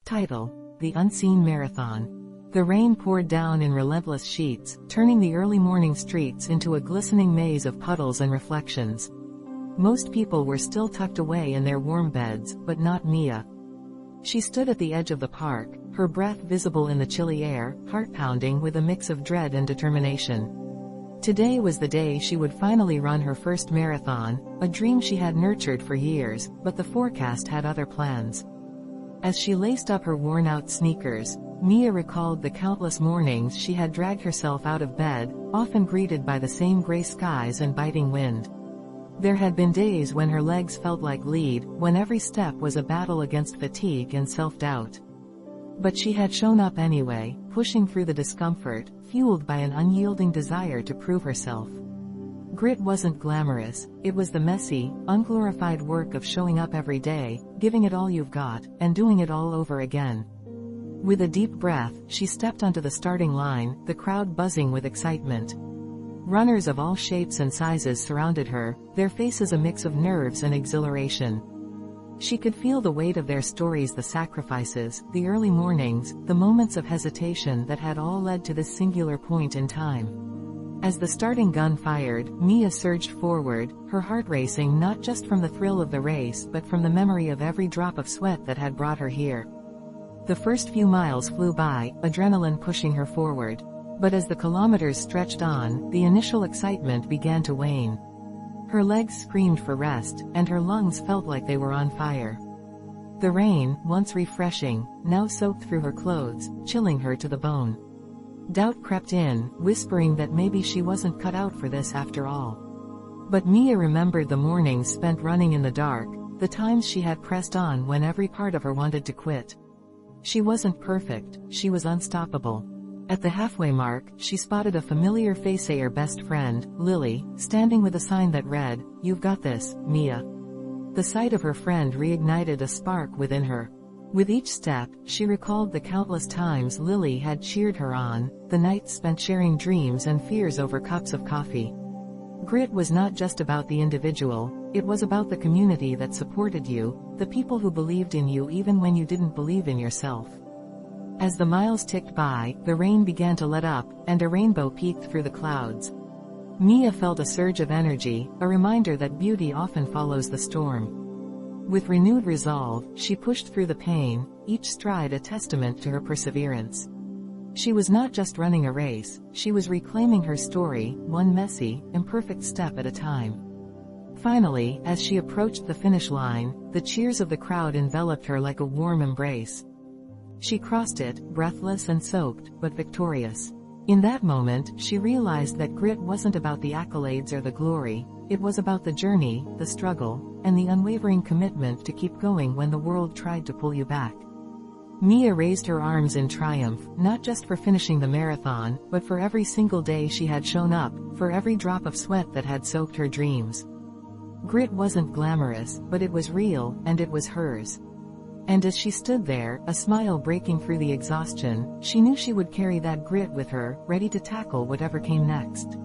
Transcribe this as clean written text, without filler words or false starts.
Title: The Unseen Marathon. The rain poured down in relentless sheets, turning the early morning streets into a glistening maze of puddles and reflections. Most people were still tucked away in their warm beds, but not Mia. She stood at the edge of the park, her breath visible in the chilly air, heart pounding with a mix of dread and determination. Today was the day she would finally run her first marathon, a dream she had nurtured for years, but the forecast had other plans. As she laced up her worn-out sneakers, Mia recalled the countless mornings she had dragged herself out of bed, often greeted by the same gray skies and biting wind. There had been days when her legs felt like lead, when every step was a battle against fatigue and self-doubt. But she had shown up anyway, pushing through the discomfort, fueled by an unyielding desire to prove herself. Grit wasn't glamorous, it was the messy, unglorified work of showing up every day, giving it all you've got, and doing it all over again. With a deep breath, she stepped onto the starting line, the crowd buzzing with excitement. Runners of all shapes and sizes surrounded her, their faces a mix of nerves and exhilaration. She could feel the weight of their stories, the sacrifices, the early mornings, the moments of hesitation that had all led to this singular point in time. As the starting gun fired, Mia surged forward, her heart racing not just from the thrill of the race but from the memory of every drop of sweat that had brought her here. The first few miles flew by, adrenaline pushing her forward. But as the kilometers stretched on, the initial excitement began to wane. Her legs screamed for rest, and her lungs felt like they were on fire. The rain, once refreshing, now soaked through her clothes, chilling her to the bone. Doubt crept in, whispering that maybe she wasn't cut out for this after all. But Mia remembered the mornings spent running in the dark, the times she had pressed on when every part of her wanted to quit. She wasn't perfect, she was unstoppable. At the halfway mark, she spotted a familiar face, her best friend, Lily, standing with a sign that read, "You've got this, Mia." The sight of her friend reignited a spark within her. With each step, she recalled the countless times Lily had cheered her on, the nights spent sharing dreams and fears over cups of coffee. Grit was not just about the individual, it was about the community that supported you, the people who believed in you even when you didn't believe in yourself. As the miles ticked by, the rain began to let up, and a rainbow peeked through the clouds. Mia felt a surge of energy, a reminder that beauty often follows the storm. With renewed resolve, she pushed through the pain, each stride a testament to her perseverance. She was not just running a race, she was reclaiming her story, one messy, imperfect step at a time. Finally, as she approached the finish line, the cheers of the crowd enveloped her like a warm embrace. She crossed it, breathless and soaked, but victorious. In that moment, she realized that grit wasn't about the accolades or the glory, it was about the journey, the struggle, and the unwavering commitment to keep going when the world tried to pull you back. Mia raised her arms in triumph, not just for finishing the marathon, but for every single day she had shown up, for every drop of sweat that had soaked her dreams. Grit wasn't glamorous, but it was real, and it was hers. And as she stood there, a smile breaking through the exhaustion, she knew she would carry that grit with her, ready to tackle whatever came next.